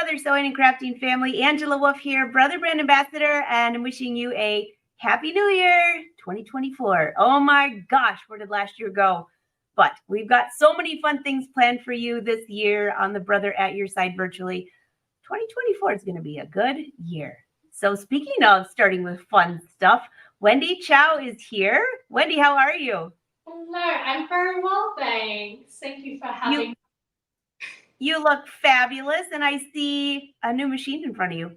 Brother Sewing and Crafting family. Angela Wolf here, Brother Brand Ambassador, and I'm wishing you a Happy New Year 2024. Oh my gosh, where did last year go? But we've got so many fun things planned for you this year on the Brother at Your Side virtually. 2024 is going to be a good year. So speaking of starting with fun stuff, Wendy Chow is here. Wendy, how are you? Hello, I'm very well, thanks. Thank you for having me. You look fabulous, and I see a new machine in front of you.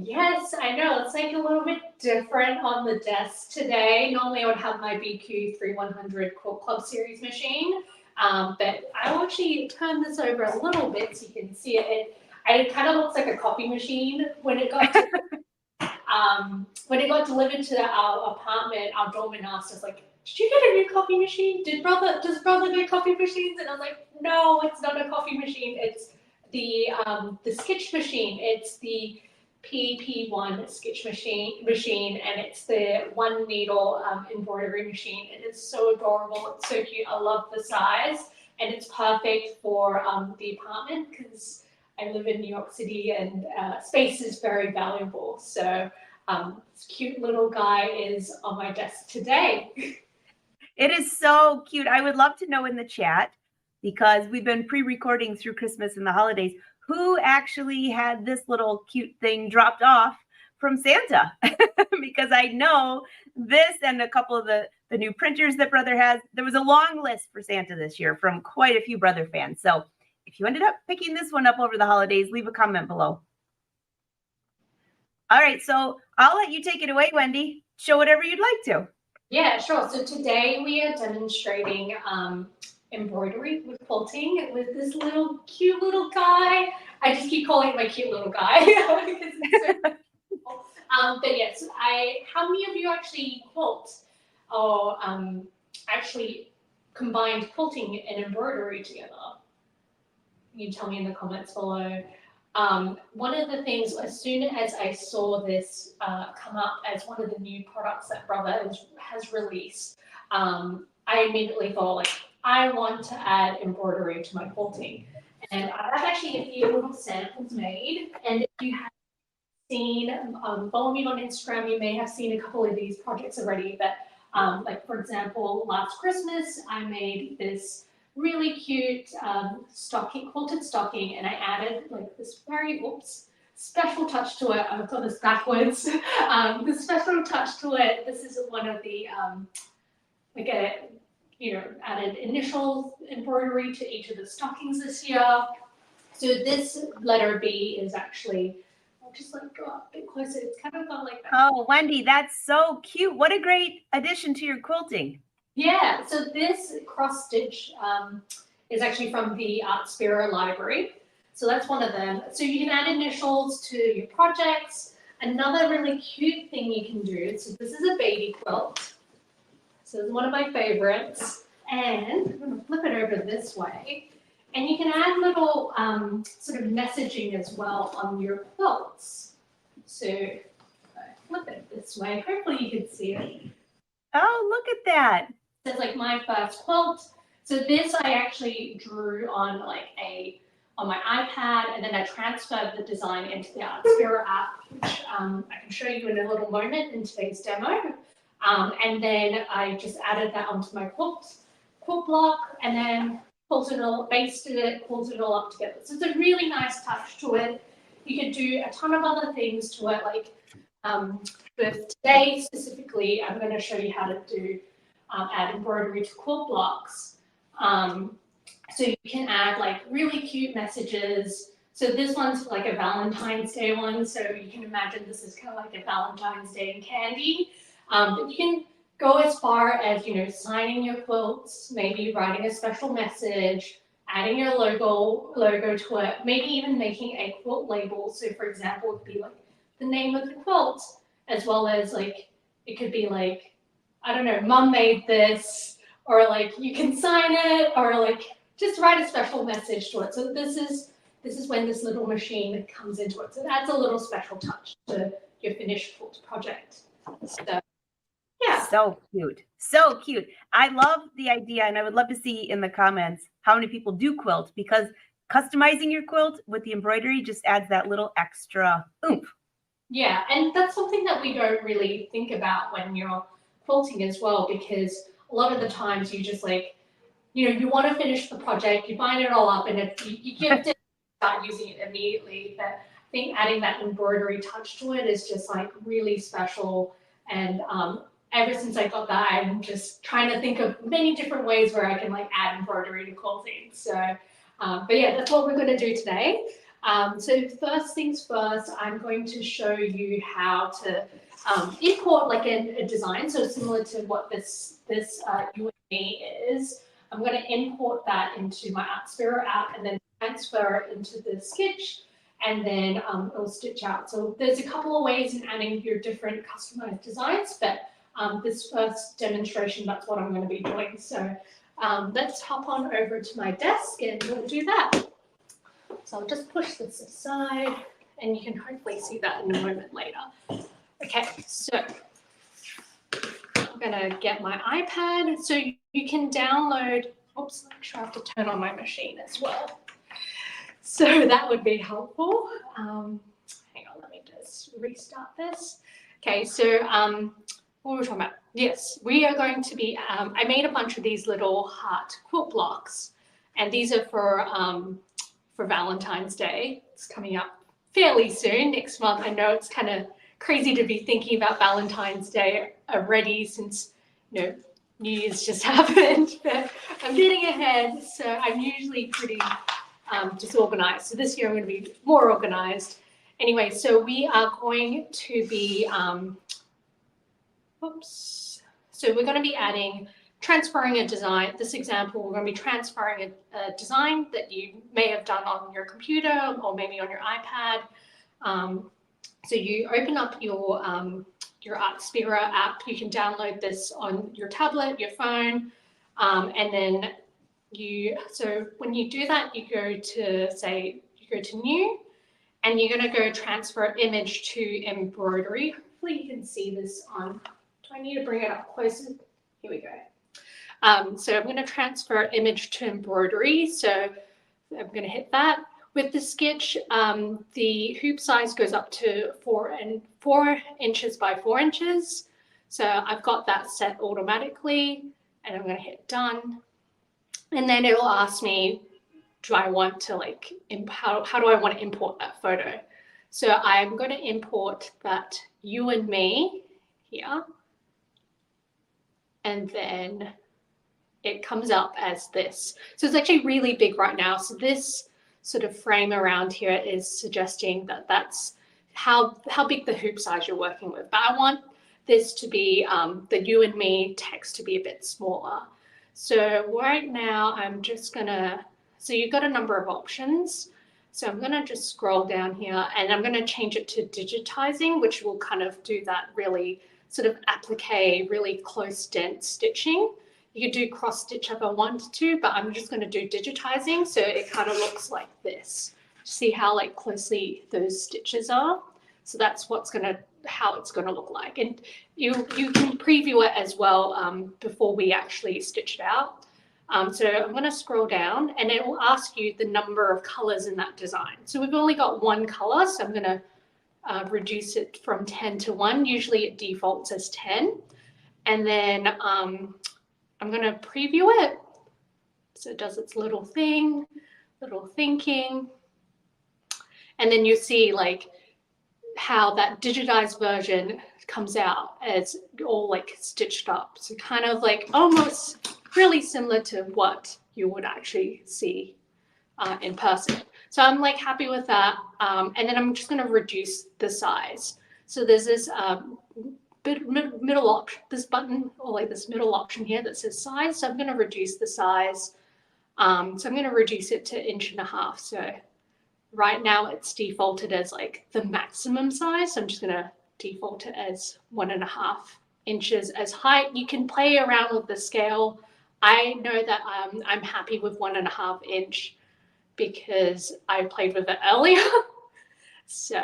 Yes, I know. It's like a little bit different on the desk today. Normally, I would have my BQ 3100 Quilt Club Series machine, but I'll actually turn this over a little bit so you can see it. It kind of looks like a coffee machine when it got when it got delivered to our apartment. Our doorman asked us like, "Did you get a new coffee machine? Does brother get coffee machines?" And I was like, "No, it's not a coffee machine. It's the sketch machine. It's the PP1 sketch machine, and it's the one needle embroidery machine. And it's so adorable. It's so cute. I love the size, and it's perfect for the apartment because I live in New York City, and space is very valuable. So this cute little guy is on my desk today. It is so cute. I would love to know in the chat, because we've been pre-recording through Christmas and the holidays, who actually had this little cute thing dropped off from Santa. Because I know this and a couple of the new printers that Brother has, there was a long list for Santa this year from quite a few Brother fans. So if you ended up picking this one up over the holidays, leave a comment below. All right, so I'll let you take it away, Wendy. Show whatever you'd like to. Yeah, sure. So today we are demonstrating embroidery with quilting with this little cute little guy. I just keep calling it my cute little guy because it's so cool. But yes, how many of you actually quilt or actually combined quilting and embroidery together? You tell me in the comments below. One of the things, as soon as I saw this come up as one of the new products that Brother has released, I immediately thought, like, I want to add embroidery to my quilting. And I've actually a few little samples made. And if you have seen, follow me on Instagram, you may have seen a couple of these projects already. But like, for example, last Christmas, I made this really cute quilted stocking, and I added like this very special touch to it. I've got this backwards. The special touch to it. This is one of the added initial embroidery to each of the stockings this year. So this letter B is actually, I'll just like go up a bit closer. It's kind of got like that. Oh, Wendy, that's so cute. What a great addition to your quilting. Yeah, so this cross stitch is actually from the Art Spiro library. So that's one of them. So you can add initials to your projects. Another really cute thing you can do, so this is a baby quilt. So it's one of my favorites. And I'm going to flip it over this way. And you can add little sort of messaging as well on your quilts. So flip it this way. Hopefully you can see it. Oh, look at that. It's like my first quilt. So this I actually drew on on my iPad, and then I transferred the design into the Art Spiro app, which I can show you in a little moment in today's demo. And then I just added that onto my quilt block, and then basted it, pulled it all up together. So it's a really nice touch to it. You could do a ton of other things to it, like with today specifically, I'm going to show you how to do add embroidery to quilt blocks. So you can add like really cute messages. So this one's like a Valentine's Day one. So you can imagine this is kind of like a Valentine's Day and candy. But you can go as far as, signing your quilts, maybe writing a special message, adding your logo to it, maybe even making a quilt label. So for example, it would be like the name of the quilt, as well as like, it could be like, I don't know, Mom made this, or like you can sign it, or like just write a special message to it. So this is when this little machine comes into it. So that's a little special touch to your finished quilt project. So yeah. So cute. So cute. I love the idea, and I would love to see in the comments how many people do quilt, because customizing your quilt with the embroidery just adds that little extra oomph. Yeah, and that's something that we don't really think about when you're quilting as well, because a lot of the times you just like, you want to finish the project, you bind it all up, and you get to start using it immediately. But I think adding that embroidery touch to it is just like really special. And ever since I got that, I'm just trying to think of many different ways where I can like add embroidery to quilting. So, but yeah, that's what we're going to do today. So first things first, I'm going to show you how to import like a design, so similar to what this you and me is. I'm going to import that into my Artspira app and then transfer it into the Sketch, and then it'll stitch out. So there's a couple of ways in adding your different customized designs, but this first demonstration, that's what I'm going to be doing. So let's hop on over to my desk and we'll do that. So I'll just push this aside and you can hopefully see that in a moment later. Okay, so I'm gonna get my iPad. So you can download, oops, I'm sure I have to turn on my machine as well. So that would be helpful. Hang on, let me just restart this. Okay, so what were we talking about? Yes, we are going to be, I made a bunch of these little heart quilt blocks, and these are for Valentine's Day. It's coming up fairly soon, next month. I know it's kind of crazy to be thinking about Valentine's Day already, since New Year's just happened, but I'm getting ahead. So I'm usually pretty disorganized. So this year I'm going to be more organized. Anyway, so we are going to be, so we're going to be transferring a design. This example, we're going to be transferring a design that you may have done on your computer or maybe on your iPad. So you open up your Artspira app. You can download this on your tablet, your phone, and then so when you do that, you go to New, and you're going to go transfer image to Embroidery. Hopefully you can see this on. Do I need to bring it up closer? Here we go. So I'm going to transfer image to Embroidery. So I'm going to hit that. With the Sketch, the hoop size goes up to 4 inches by 4 inches. So I've got that set automatically, and I'm going to hit done. And then it will ask me, do I want to how do I want to import that photo? So I'm going to import that you and me here. And then it comes up as this. So it's actually really big right now. So this sort of frame around here is suggesting that that's how big the hoop size you're working with. But I want this to be, the you and me text to be a bit smaller. So right now I'm just gonna, so you've got a number of options. So I'm gonna just scroll down here and I'm gonna change it to digitizing, which will kind of do that really sort of applique, really close dense stitching. You could do cross stitch if I wanted to, but I'm just going to do digitizing, so it kind of looks like this. See how like closely those stitches are? So that's how it's going to look like. And you can preview it as well before we actually stitch it out. So I'm going to scroll down and it will ask you the number of colors in that design. So we've only got one color, so I'm going to reduce it from 10 to 1. Usually it defaults as 10. And then I'm going to preview it. So it does its little thing, little thinking. And then you see like how that digitized version comes out as all like stitched up. So kind of like almost really similar to what you would actually see in person. So I'm like happy with that. And then I'm just going to reduce the size. So there's this middle option, this button, or like this middle option here that says size. So I'm going to reduce the size. So I'm going to reduce it to 1.5 inches. So right now it's defaulted as like the maximum size. So I'm just going to default it as 1.5 inches as height. You can play around with the scale. I know that I'm happy with 1.5 inch because I played with it earlier. So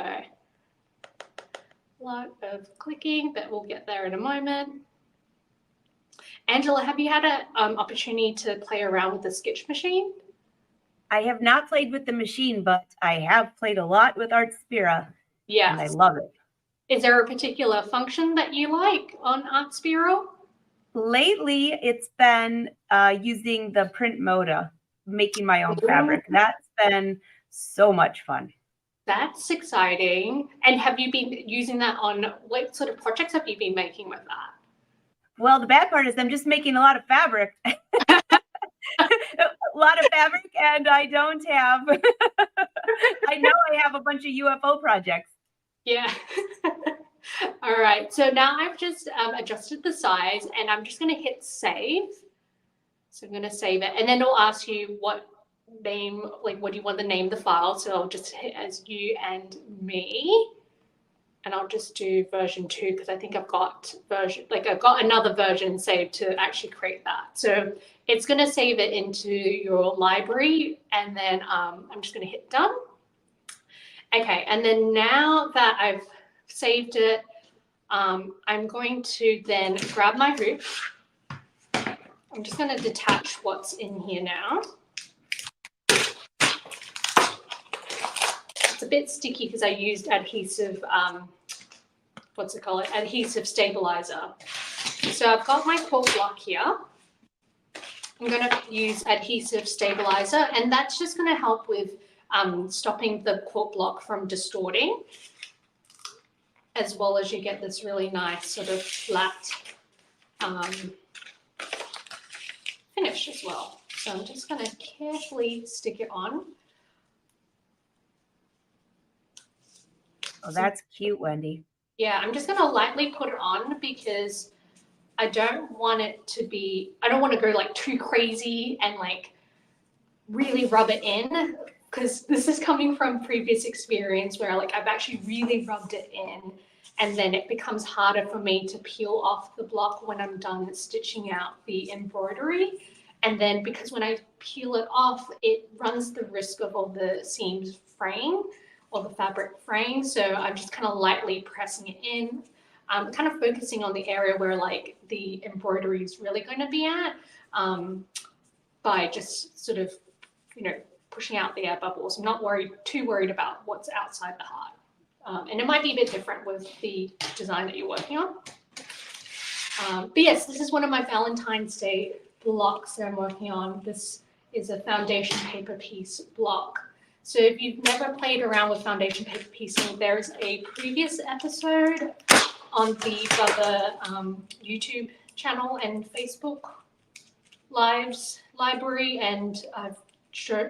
lot of clicking, but we'll get there in a moment. Angela, have you had an opportunity to play around with the Sketch machine? I have not played with the machine, but I have played a lot with Artspira, and I Yes. love it. Is there a particular function that you like on Artspira? Lately, it's been using the print moda, making my own fabric. That's been so much fun. That's exciting. And have you been using that on what sort of projects have you been making with that? Well, the bad part is I'm just making a lot of fabric. A lot of fabric, and I don't have, I know I have a bunch of UFO projects. Yeah. All right. So now I've just adjusted the size and I'm just going to hit save. So I'm going to save it. And then it'll ask you what name, like what do you want to name the file. So I'll just hit as you and me. And I'll just do version 2 because I think I've got another version saved to actually create that. So it's going to save it into your library, and then I'm just going to hit done. Okay, and then now that I've saved it, I'm going to then grab my hoop. I'm just going to detach what's in here now. It's a bit sticky because I used adhesive, adhesive stabilizer. So I've got my quilt block here. I'm going to use adhesive stabilizer, and that's just going to help with stopping the quilt block from distorting, as well as you get this really nice sort of flat finish as well. So I'm just going to carefully stick it on. Oh, that's cute, Wendy. Yeah, I'm just going to lightly put it on because I don't want to go like too crazy and like really rub it in, because this is coming from previous experience where like I've actually really rubbed it in and then it becomes harder for me to peel off the block when I'm done stitching out the embroidery. And then because when I peel it off, it runs the risk of all the seams fraying or the fabric fraying. So I'm just kind of lightly pressing it in. I'm kind of focusing on the area where like the embroidery is really going to be at, by just sort of, pushing out the air bubbles. I'm not too worried about what's outside the heart. And it might be a bit different with the design that you're working on. But yes, this is one of my Valentine's Day blocks that I'm working on. This is a foundation paper piece block. So if you've never played around with foundation paper piecing, there's a previous episode on the Bubba YouTube channel and Facebook Lives library, and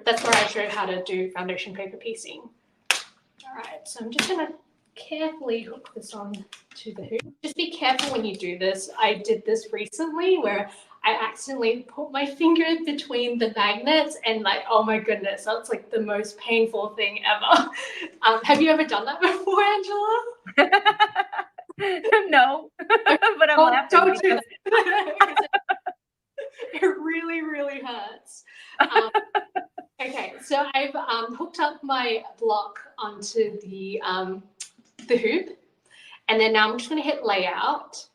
that's where I showed how to do foundation paper piecing. All right, so I'm just going to carefully hook this on to the hoop. Just be careful when you do this. I did this recently where I accidentally put my finger between the magnets and like, oh my goodness, that's like the most painful thing ever. Have you ever done that before, Angela? No, but I'm laughing don't do because that. It really, really hurts. Okay, so I've hooked up my block onto the hoop, and then now I'm just going to hit layout,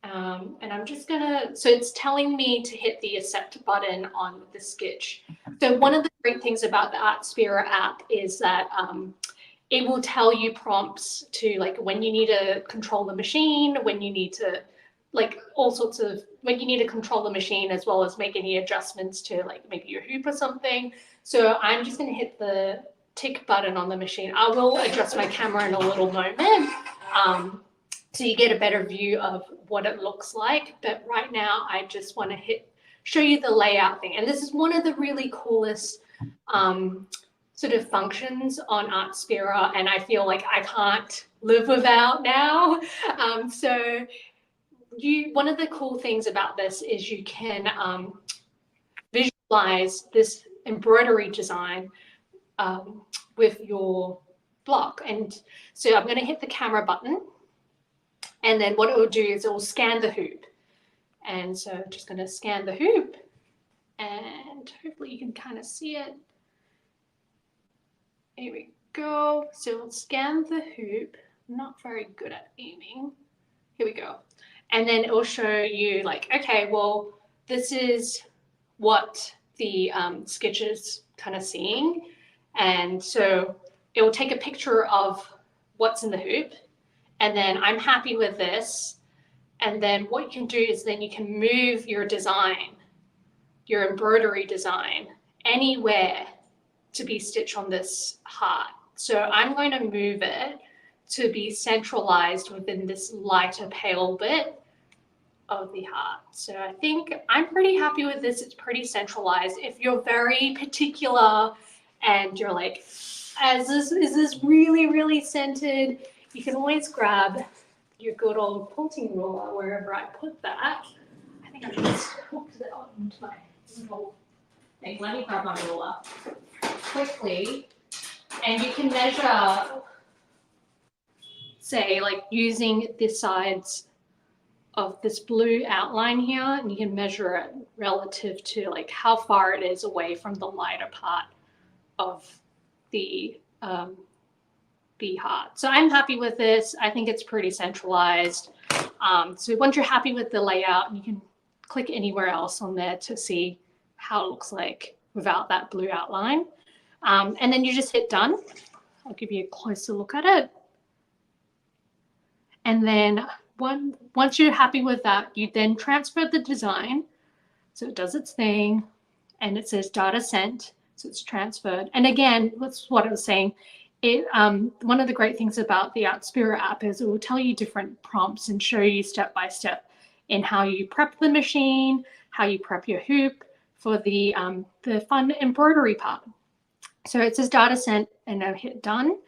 and I'm just going to, so it's telling me to hit the accept button on the sketch. So one of the great things about the Artspira app is that it will tell you prompts to like when you need to control the machine, when you need to like all sorts of, when you need to control the machine as well as make any adjustments to like maybe your hoop or something. So I'm just going to hit the tick button on the machine. I will adjust my camera in a little moment, so you get a better view of what it looks like. But right now I just want to show you the layout thing. And this is one of the really coolest sort of functions on Artspira, and I feel like I can't live without now. So one of the cool things about this is you can visualize this embroidery design with your block. And so I'm going to hit the camera button, and then what it will do is it will scan the hoop. And so I'm just going to scan the hoop, and hopefully you can kind of see it. Here we go. So we'll scan the hoop. I'm not very good at aiming. Here we go. And then it will show you like, okay, well, this is what the sketches kind of seeing. And so it will take a picture of what's in the hoop, and then I'm happy with this. And then what you can do is then you can move your design, your embroidery design, anywhere to be stitched on this heart. So I'm going to move it to be centralized within this lighter pale bit of the heart. So I think I'm pretty happy with this. It's pretty centralized. If you're very particular and you're like, is this really, really centered, you can always grab your good old quilting ruler wherever I put that. I think I just hooked it onto my little thing. Let me grab my ruler quickly. And you can measure, say, like using the sides of this blue outline here, and you can measure it relative to like how far it is away from the lighter part of the heart. So I'm happy with this. I think it's pretty centralized. So once you're happy with the layout, you can click anywhere else on there to see how it looks like without that blue outline. And then you just hit done. I'll give you a closer look at it. And then once you're happy with that, you then transfer the design. So it does its thing, and it says data sent. So it's transferred. And again, that's what I was saying. One of the great things about the Artspira app is it will tell you different prompts and show you step by step in how you prep the machine, how you prep your hoop for the fun embroidery part. So it says data sent, and I'll hit done.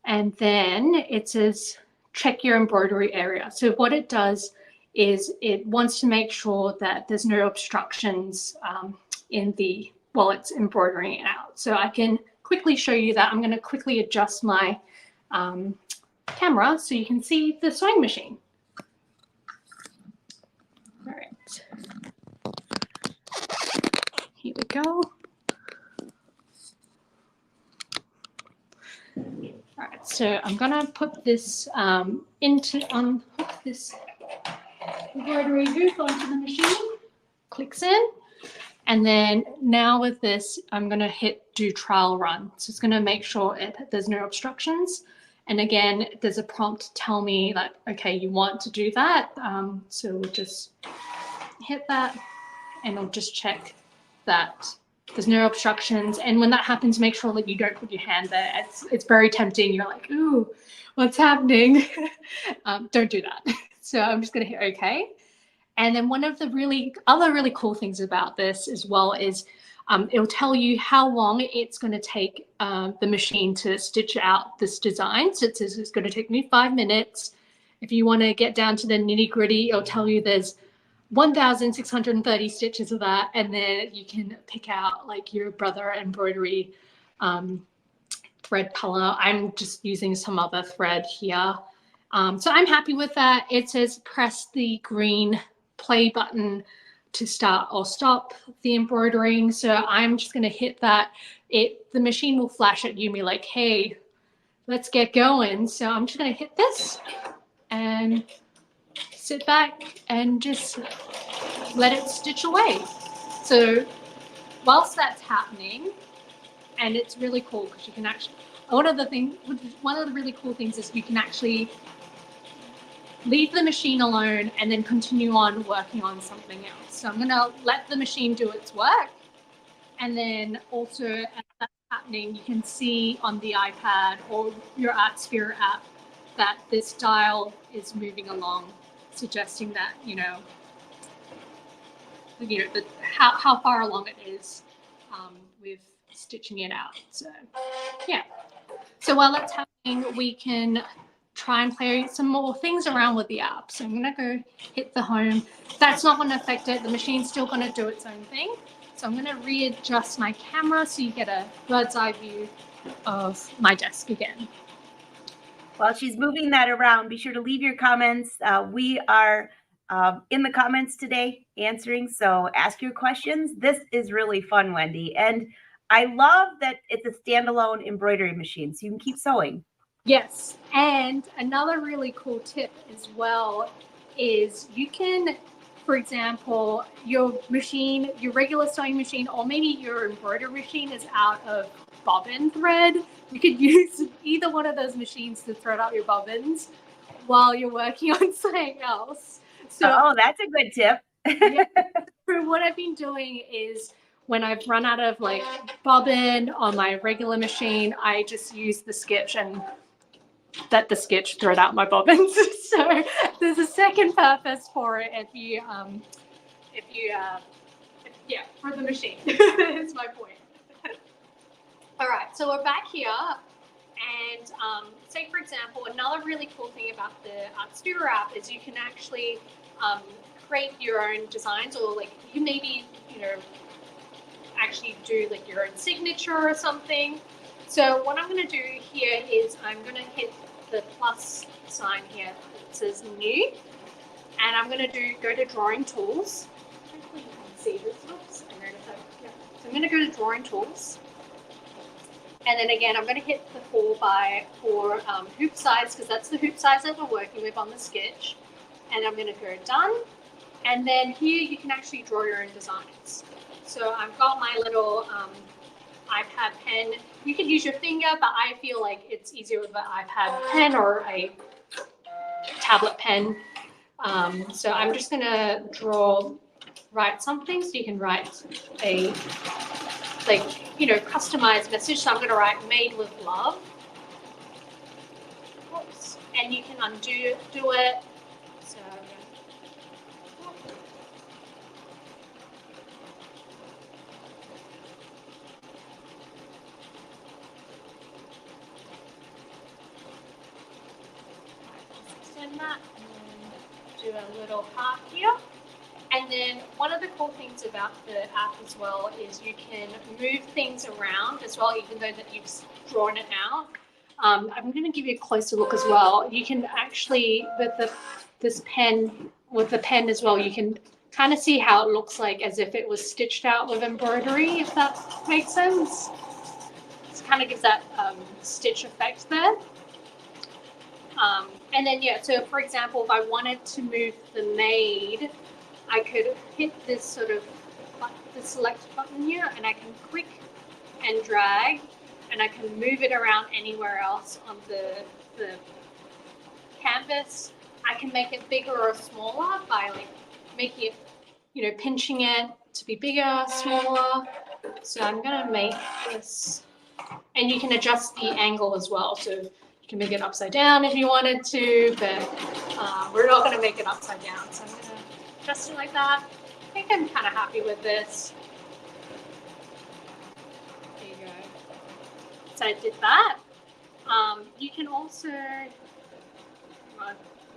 And then it says check your embroidery area. So what it does is it wants to make sure that there's no obstructions while it's embroidering it out. So I can quickly show you that. I'm going to quickly adjust my camera so you can see the sewing machine. All right. Here we go. All right, so I'm gonna put this unhook this embroidery hoop onto the machine. Clicks in, and then now with this, I'm gonna hit do trial run. So it's gonna make sure there's no obstructions. And again, there's a prompt to tell me that okay, you want to do that. So we'll just hit that, and I'll just check that there's no obstructions. And when that happens, make sure that you don't put your hand there. It's very tempting. You're like, ooh, what's happening? Don't do that. So I'm just going to hit OK. And then one of the other really cool things about this as well is it'll tell you how long it's going to take the machine to stitch out this design. So it says it's going to take me 5 minutes. If you want to get down to the nitty gritty, it'll tell you there's 1,630 stitches of that, and then you can pick out like your brother embroidery thread color. I'm just using some other thread here. So I'm happy with that. It says press the green play button to start or stop the embroidering. So I'm just going to hit that. The machine will flash at you and be like, hey, let's get going. So I'm just going to hit this and sit back and just let it stitch away. So whilst that's happening, and it's really cool because you can actually, one of the really cool things is you can actually leave the machine alone and then continue on working on something else. So I'm going to let the machine do its work. And then also as that's happening, you can see on the iPad or your Artspira app that this dial is moving along, suggesting that, how far along it is with stitching it out. So, yeah. So while that's happening, we can try and play some more things around with the app. So I'm going to go hit the home. That's not going to affect it. The machine's still going to do its own thing. So I'm going to readjust my camera so you get a bird's eye view of my desk again. While she's moving that around, be sure to leave your comments. We are in the comments today answering, so ask your questions. This is really fun, Wendy. And I love that it's a standalone embroidery machine, so you can keep sewing. Yes, and another really cool tip as well is you can for example, your machine, your regular sewing machine, or maybe your embroidery machine is out of bobbin thread, you could use either one of those machines to thread out your bobbins while you're working on something else. So, oh, that's a good tip. yeah, so what I've been doing is when I've run out of like bobbin on my regular machine, I just use the sketch and let the sketch thread out my bobbins. So there's a second purpose for it yeah, for the machine. That's my point. All right, so we're back here, and say for example, another really cool thing about the Artsphere app is you can actually create your own designs, or like you maybe actually do like your own signature or something. So what I'm going to do here is I'm going to hit the plus sign here that says new, and I'm going to go to drawing tools. Hopefully you can see this. Oops, I noticed that. Yeah. So I'm going to go to drawing tools, and then again I'm going to hit the 4x4 hoop size, because that's the hoop size that we're working with on the sketch, and I'm going to go done. And then here you can actually draw your own designs. So I've got my little iPad pen. You could use your finger, but I feel like it's easier with an iPad pen or a tablet pen. So I'm just gonna write something. So you can write a customized message. So I'm gonna write "Made with Love." Oops. And you can do it. So extend that and do a little heart here. And then one of the cool things about the app as well is you can move things around as well, even though that you've drawn it out. I'm going to give you a closer look as well. You can actually, with the pen as well, you can kind of see how it looks like as if it was stitched out with embroidery, if that makes sense. It kind of gives that stitch effect there. And then, yeah, so for example, if I wanted to move the made, I could hit this sort of the select button here, and I can click and drag, and I can move it around anywhere else on the canvas. I can make it bigger or smaller by like making it, pinching it to be bigger, smaller. So I'm gonna make this, and you can adjust the angle as well. So you can make it upside down if you wanted to, but we're not gonna make it upside down. So I'm gonna adjust it like that. I think I'm kind of happy with this. There you go. So I did that. You can also,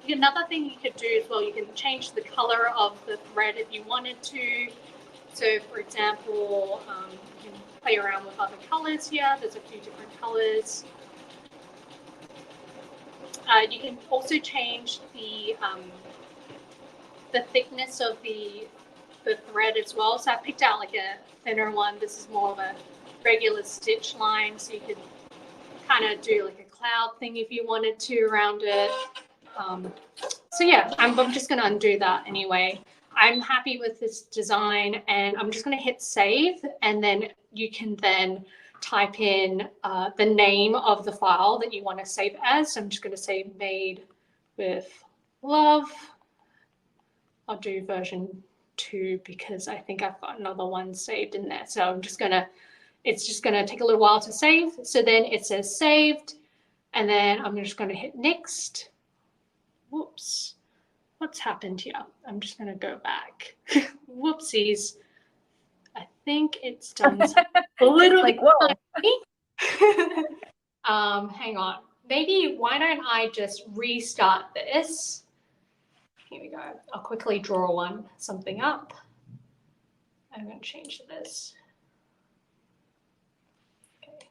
another thing you could do as well, you can change the color of the thread if you wanted to. So for example, you can play around with other colors here. There's a few different colors. You can also change the thickness of the thread as well. So I picked out like a thinner one. This is more of a regular stitch line, so you could kind of do like a cloud thing if you wanted to around it. So yeah, I'm just going to undo that anyway. I'm happy with this design, and I'm just going to hit save, and then you can then type in the name of the file that you want to save as. So I'm just going to say "Made with Love." I'll do version 2 because I think I've got another one saved in there. So it's just gonna take a little while to save. So then it says saved, and then I'm just gonna hit next. Whoops, what's happened here? I'm just gonna go back. Whoopsies. I think it's done a little like, whoa. Hang on. Maybe why don't I just restart this? Here we go. I'll quickly draw something up. I'm going to change this. Okay.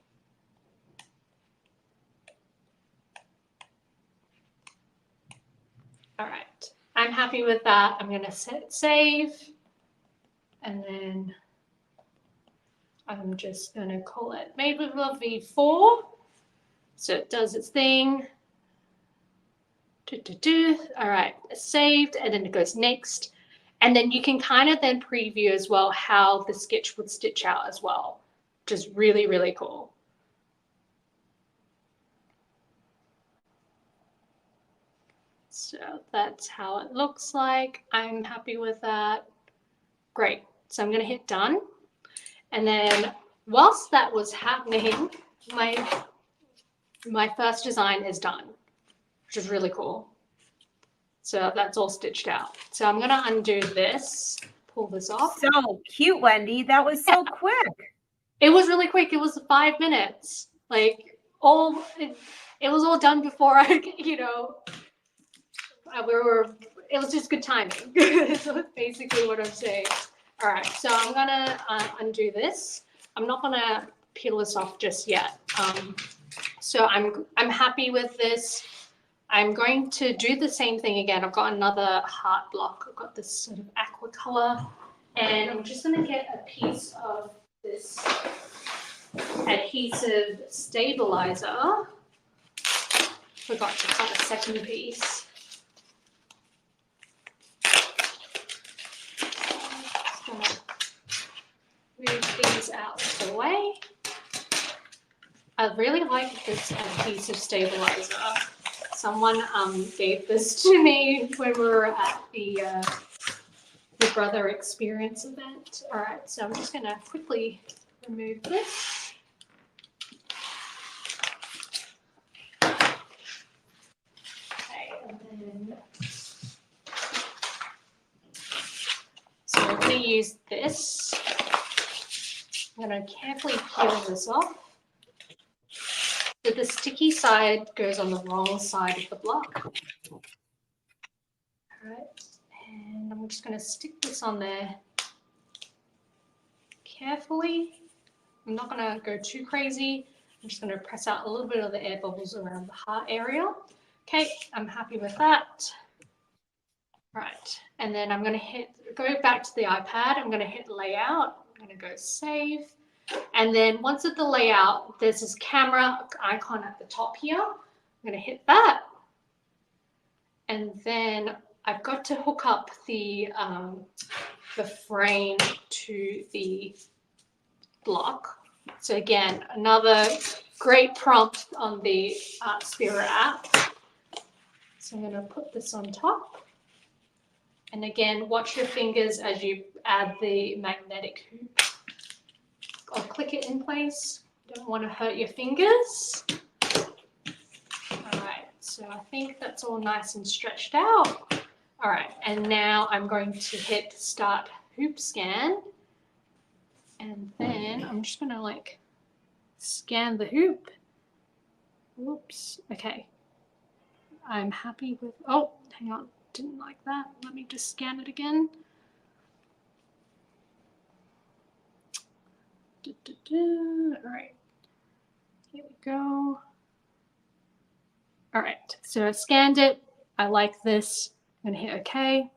All right. I'm happy with that. I'm going to hit save. And then I'm just going to call it Made with Love V4. So it does its thing. All right, it's saved, and then it goes next. And then you can kind of then preview as well how the sketch would stitch out as well, which is really, really cool. So that's how it looks like. I'm happy with that. Great. So I'm going to hit done. And then whilst that was happening, my first design is done, which is really cool. So that's all stitched out. So I'm going to undo this, pull this off. So cute, Wendy. That was so quick. It was really quick. It was 5 minutes. Like it was all done before I, it was just good timing. So basically what I'm saying. All right, so I'm gonna undo this. I'm not gonna peel this off just yet. So I'm happy with this. I'm going to do the same thing again. I've got another heart block. I've got this sort of aqua color, and I'm just gonna get a piece of this adhesive stabilizer. Forgot to cut a second piece. Move these out of the way. I really like this adhesive stabilizer. Someone gave this to me when we were at the Brother Experience event. All right, so I'm just going to quickly remove this. Okay, and then so we're going to use this. I'm going to carefully peel this off. So the sticky side goes on the wrong side of the block. All right, and I'm just going to stick this on there carefully. I'm not going to go too crazy. I'm just going to press out a little bit of the air bubbles around the heart area. Okay, I'm happy with that. All right, and then I'm going to go back to the iPad. I'm going to hit layout. I'm going to go save. And then once at the layout, there's this camera icon at the top here. I'm going to hit that. And then I've got to hook up the frame to the block. So again, another great prompt on the Artspira app. So I'm going to put this on top. And again, watch your fingers as you add the magnetic hoop. I'll click it in place. Don't want to hurt your fingers. All right, so I think that's all nice and stretched out. All right, and now I'm going to hit start hoop scan. And then I'm just going to like scan the hoop. Whoops, okay. I'm happy with, oh, hang on, didn't like that. Let me just scan it again. All right, here we go. All right, so I scanned it. I like this. I'm gonna hit OK.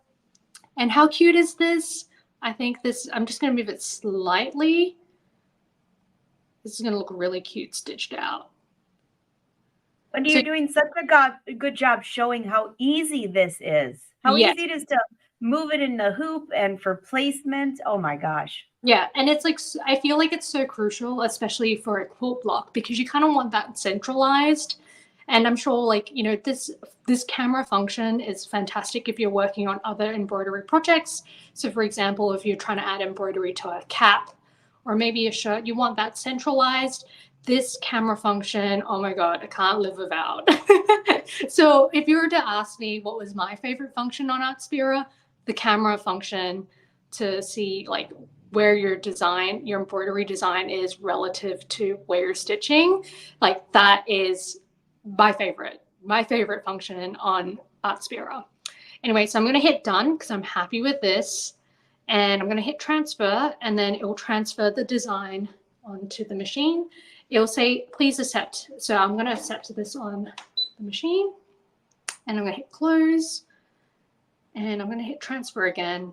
And how cute is this? I think this, I'm just gonna move it slightly. This is gonna look really cute stitched out. Wendy, you're doing such a good job showing how easy this is. How easy it is to move it in the hoop and for placement. Oh my gosh. Yeah, and it's like, I feel like it's so crucial, especially for a quilt block, because you kind of want that centralized. And I'm sure, like, you know, this camera function is fantastic if you're working on other embroidery projects. So for example, if you're trying to add embroidery to a cap or maybe a shirt, you want that centralized. This camera function, oh my God, I can't live without. So if you were to ask me what was my favorite function on Artspira, the camera function to see like where your design, your embroidery design is relative to where you're stitching, like that is my favorite function on Artspira. Anyway, so I'm going to hit done because I'm happy with this, and I'm going to hit transfer, and then it will transfer the design onto the machine. It'll say please accept. So I'm going to accept this on the machine, and I'm going to hit close, and I'm going to hit transfer again.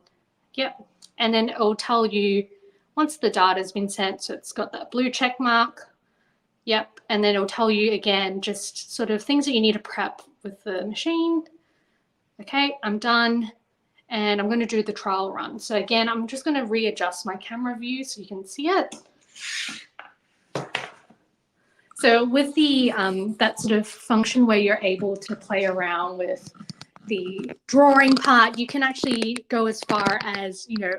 Yep. And then it will tell you once the data has been sent. So it's got that blue check mark. Yep. And then it'll tell you again, just sort of things that you need to prep with the machine. Okay, I'm done. and I'm going to do the trial run. So again, I'm just going to readjust my camera view so you can see it. So with the that sort of function where you're able to play around with the drawing part, you can actually go as far as, you know,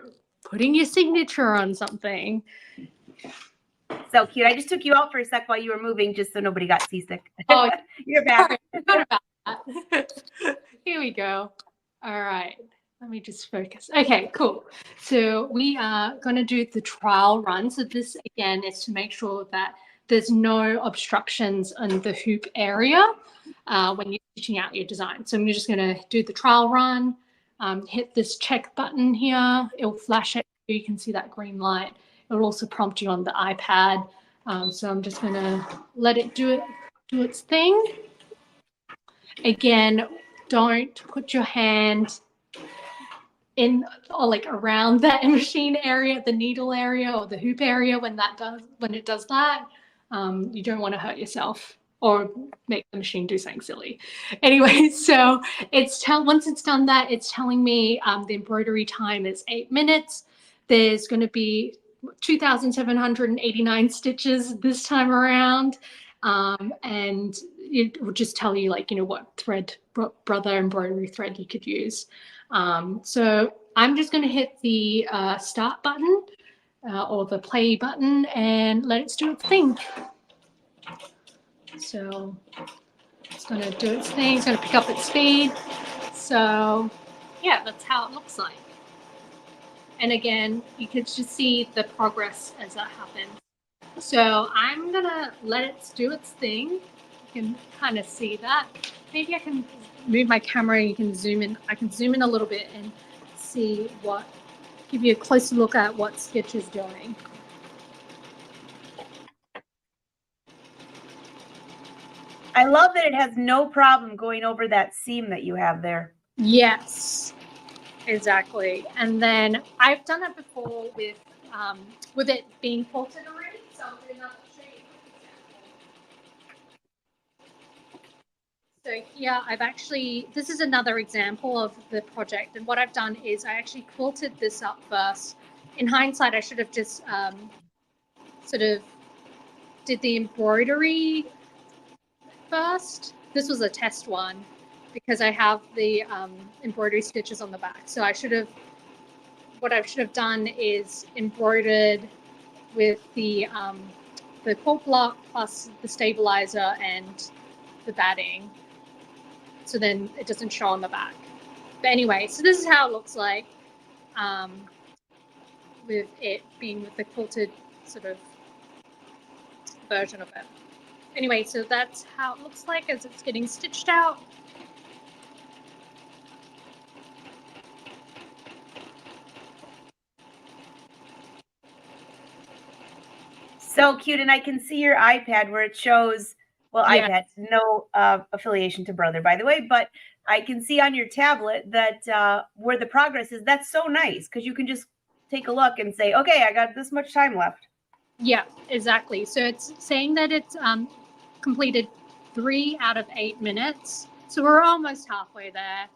putting your signature on something. So cute. I just took you out for a sec while you were moving just so nobody got seasick. Oh, you're back. sorry, I forgot about that. Here we go. All right. Let me just focus. Okay, cool. So we are going to do the trial run. So this, again, is to make sure that there's no obstructions in the hoop area when you're stitching out your design. So I'm just going to do the trial run, hit this check button here. It'll flash at you. You can see that green light. It'll also prompt you on the iPad. So I'm just going to let it do its thing. Again, don't put your hand in or like around that machine area, the needle area or the hoop area when it does that. You don't want to hurt yourself or make the machine do something silly. Anyway, so once it's done that, it's telling me the embroidery time is 8 minutes. There's going to be 2,789 stitches this time around. And it will just tell you, like, you know, what thread, brother embroidery thread you could use. So I'm just going to hit the start button or the play button and let it do its thing. So it's going to do its thing. It's going to pick up its speed. So yeah, that's how it looks like. And again, you could just see the progress as that happens. So I'm going to let it do its thing. You can kind of see that. Maybe I can move my camera and you can zoom in. I can zoom in a little bit and see give you a closer look at what Sketch is doing. I love that it has no problem going over that seam that you have there. Yes, exactly. And then I've done it before with it being quilted already. So I'm going to show you. So here this is another example of the project. And what I've done is I actually quilted this up first. In hindsight, I should have just sort of did the embroidery first. This was a test one because I have the embroidery stitches on the back. So what I should have done is embroidered with the quilt block plus the stabilizer and the batting. So then it doesn't show on the back. But anyway, so this is how it looks like with it being with the quilted sort of version of it. Anyway, so that's how it looks like as it's getting stitched out. So cute. And I can see your iPad where it shows, well, yeah. iPad, no affiliation to Brother, by the way, but I can see on your tablet that where the progress is. That's so nice because you can just take a look and say, okay, I got this much time left. Yeah, exactly. So it's saying that it's completed 3 out of 8 minutes. So we're almost halfway there,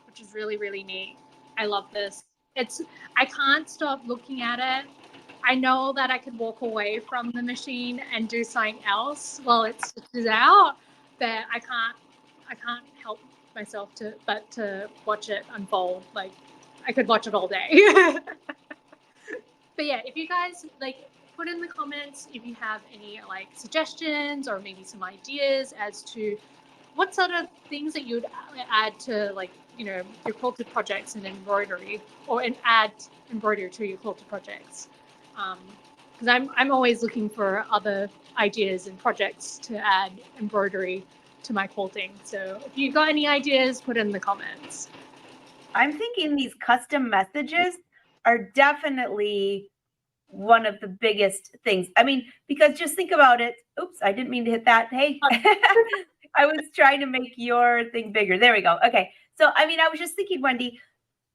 which is really, really neat. I love this. I can't stop looking at it. I know that I could walk away from the machine and do something else while it stitches out, but I can't help myself to watch it unfold. Like, I could watch it all day. But yeah, if you guys put in the comments if you have any suggestions or maybe some ideas as to what sort of things that you'd add to your quilted projects and embroidery, or add embroidery to your quilted projects. Because I'm always looking for other ideas and projects to add embroidery to my quilting. So if you've got any ideas, put in the comments. I'm thinking these custom messages are definitely one of the biggest things. I mean, because just think about it. Oops, I didn't mean to hit that. Hey, I was trying to make your thing bigger. There we go. Okay. So, I mean, I was just thinking, Wendy,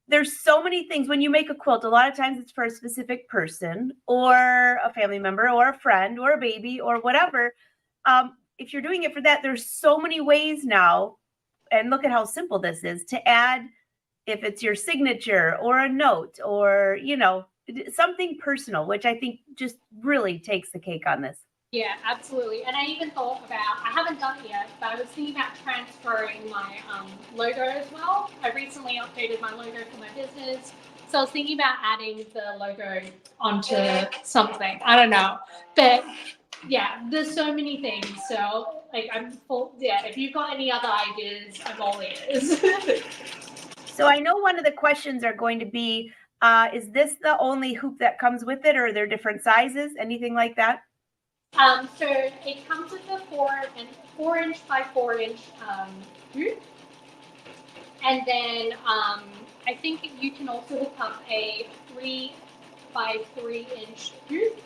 there's so many things when you make a quilt. A lot of times it's for a specific person or a family member or a friend or a baby or whatever. If you're doing it for that, there's so many ways now. And look at how simple this is to add if it's your signature or a note or, you know, something personal, which I think just really takes the cake on this. Yeah, absolutely. And I even thought about, I haven't done it yet, but I was thinking about transferring my logo as well. I recently updated my logo for my business. So I was thinking about adding the logo onto something. I don't know. But yeah, there's so many things. So like I'm full, yeah, if you've got any other ideas, I'm all ears. So I know one of the questions are going to be, is this the only hoop that comes with it, or are there different sizes, anything like that? So it comes with a 4-inch by 4-inch hoop. And then I think you can also hook up a 3 by 3-inch hoop,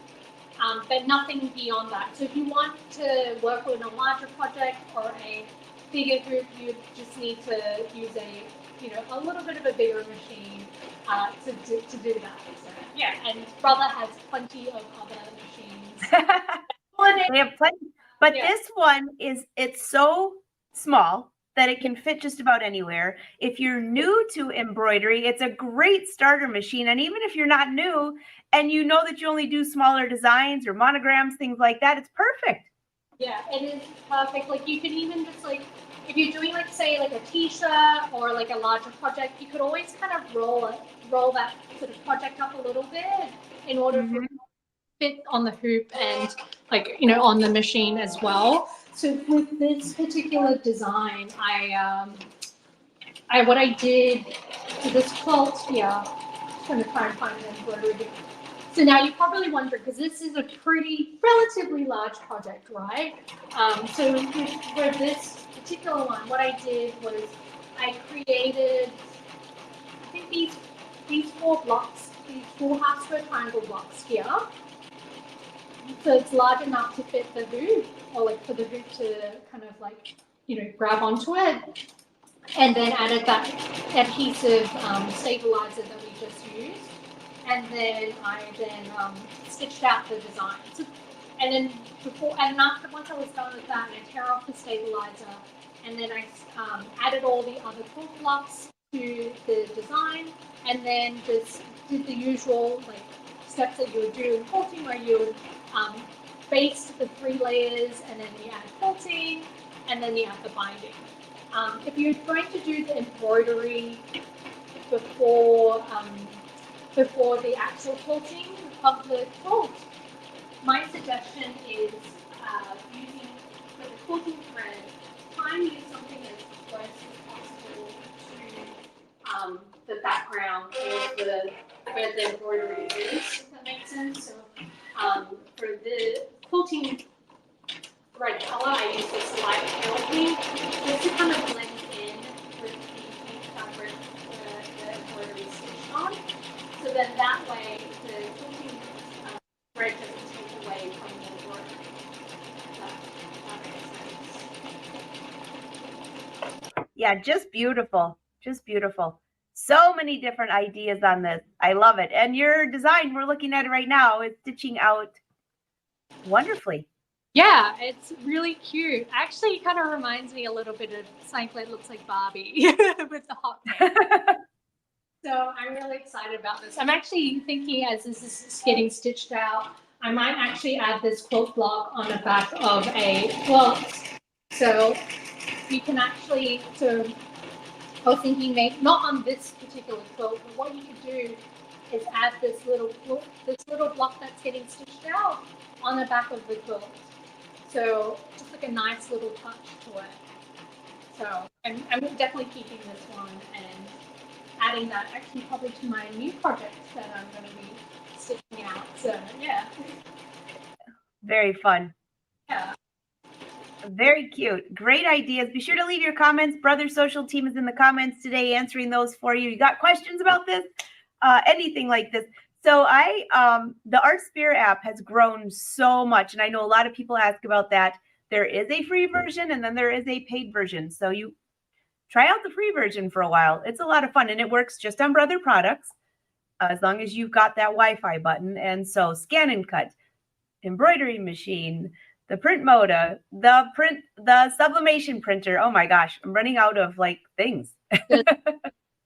but nothing beyond that. So if you want to work on a larger project or a bigger hoop, you just need to use a little bit of a bigger machine to do that. So yeah, and Brother has plenty of other machines. They have plenty, but Yeah. this one it's so small that it can fit just about anywhere. If you're new to embroidery, it's a great starter machine. And even if you're not new and you know that you only do smaller designs or monograms, things like that, it's perfect. Yeah, it is perfect. Like you can even just like, if you're doing like say like a t-shirt or like a larger project, you could always kind of roll that sort of project up a little bit in order for it to fit on the hoop and like on the machine as well. So with this particular design, what I did for this quilt here, I'm trying to try and find an embroidery. So now you're probably wondering, because this is a relatively large project, right? So for this particular one, what I did was I created, I think these 4 blocks, these 4 half square triangle blocks here. So it's large enough to fit the hoop, or like for the hoop to kind of like, grab onto it. And then added that adhesive stabilizer that we just used. And then I stitched out the design. And then once I was done with that, I tear off the stabilizer, and then I added all the other quilt blocks to the design, and then just did the usual like steps that you would do in quilting, where you would base the 3 layers, and then you add quilting, and then you add the binding. If you're going to do the embroidery before the actual quilting of the quilt, my suggestion is using for the quilting thread, try and use something as close as possible to the background or where the embroidery is, if that makes sense. So for the quilting thread color, I use this light pale pink just to kind of blend in with the pink fabric the embroidery is stitched on. So then that way the quilting thread doesn't take away from the work. That makes sense. Yeah, just beautiful. Just beautiful. So many different ideas on this. I love it. And your design, we're looking at it right now, is stitching out wonderfully. Yeah, it's really cute. Actually, it kind of reminds me a little bit of something that looks like Barbie with the hot pink. So I'm really excited about this. I'm actually thinking, as this is getting stitched out, I might actually add this quilt block on the back of a quilt. So you can actually, I was thinking maybe not on this particular quilt, but what you could do is add this little block that's getting stitched out on the back of the quilt. So just like a nice little touch to it. So I'm definitely keeping this one and adding that actually probably to my new project that I'm going to be stitching out. So yeah. Very fun. Yeah. Very cute. Great ideas. Be sure to leave your comments. Brother Social Team is in the comments today answering those for you. You got questions about this? Anything like this. So the Art Sphere app has grown so much, and I know a lot of people ask about that. There is a free version, and then there is a paid version. So you try out the free version for a while. It's a lot of fun, and it works just on Brother products, as long as you've got that Wi-Fi button. And so Scan and Cut, embroidery machine, the print moda, the sublimation printer. Oh my gosh, I'm running out of like things.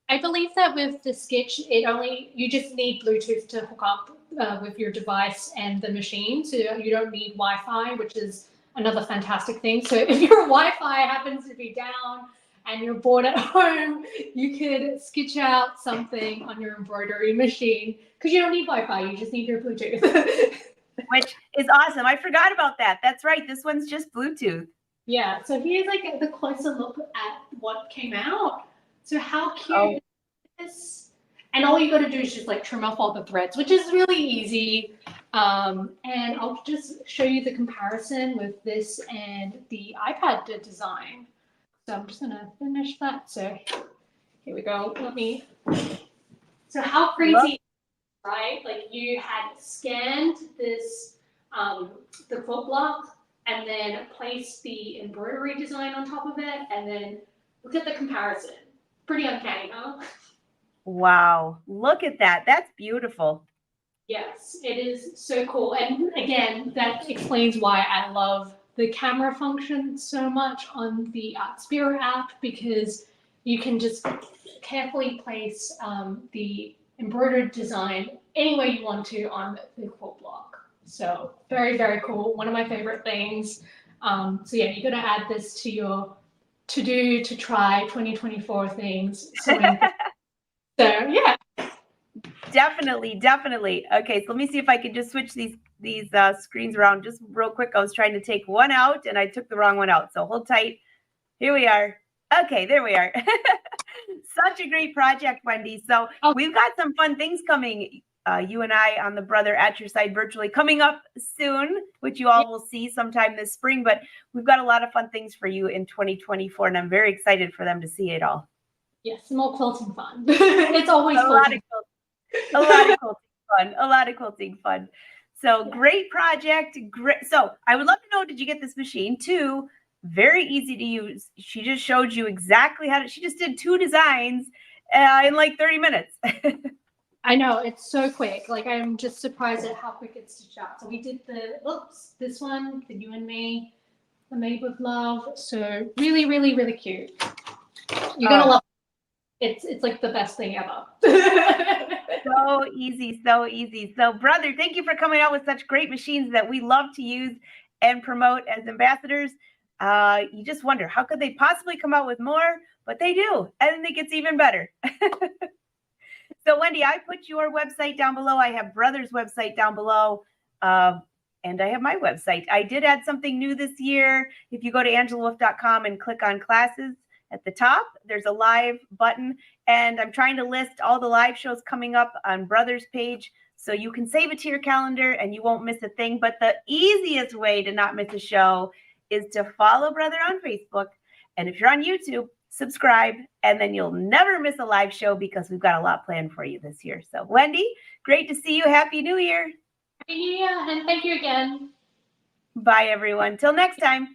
I believe that with the Sketch, you just need Bluetooth to hook up with your device and the machine, so you don't need Wi-Fi, which is another fantastic thing. So if your Wi-Fi happens to be down and you're bored at home, you could sketch out something on your embroidery machine because you don't need Wi-Fi, you just need your Bluetooth. Which is awesome. I forgot about that. That's right. This one's just Bluetooth. Yeah, so here's like the closer look at what came out. So how cute is this? And all you got to do is just like trim off all the threads, which is really easy. And I'll just show you the comparison with this and the iPad design. So I'm just gonna finish that. So here we go. So how crazy, right? Like you had scanned this, the quilt block, and then placed the embroidery design on top of it, and then look at the comparison. Pretty uncanny, huh? Wow. Look at that. That's beautiful. Yes, it is so cool. And again, that explains why I love the camera function so much on the Artspira app, because you can just carefully place the embroidered design any way you want to on the quilt block. So very, very cool. One of my favorite things. So yeah, you're going to add this to your to-do to try 2024 things. So yeah. Definitely, definitely. Okay, so let me see if I can just switch these screens around just real quick. I was trying to take one out and I took the wrong one out. So hold tight. Here we are. Okay, there we are. Such a great project, Wendy. So we've got some fun things coming. You and I on the Brother at Your Side virtually coming up soon, which you all will see sometime this spring. But we've got a lot of fun things for you in 2024, and I'm very excited for them to see it all. Yes, more quilting fun. It's always a lot of quilting fun. A lot of quilting fun. So great project. Great. So I would love to know, did you get this machine too? Very easy to use. She just showed you exactly how to, she just did 2 designs in like 30 minutes. I know, it's so quick. Like, I'm just surprised at how quick it's stitched out. So we did this one, the You and Me, the Made with Love. So really, really, really cute. You're gonna love it. It's like the best thing ever. So easy, so easy. So Brother, thank you for coming out with such great machines that we love to use and promote as ambassadors. You just wonder, how could they possibly come out with more? But they do, and it gets even better. So Wendy, I put your website down below. I have Brother's website down below. And I have my website. I did add something new this year. If you go to angelawolf.com and click on classes at the top, there's a live button. And I'm trying to list all the live shows coming up on Brother's page, so you can save it to your calendar and you won't miss a thing. But the easiest way to not miss a show is to follow Brother on Facebook. And if you're on YouTube, subscribe, and then you'll never miss a live show because we've got a lot planned for you this year. So Wendy, great to see you. Happy New Year. Happy New Year, and thank you again. Bye, everyone. Till next time.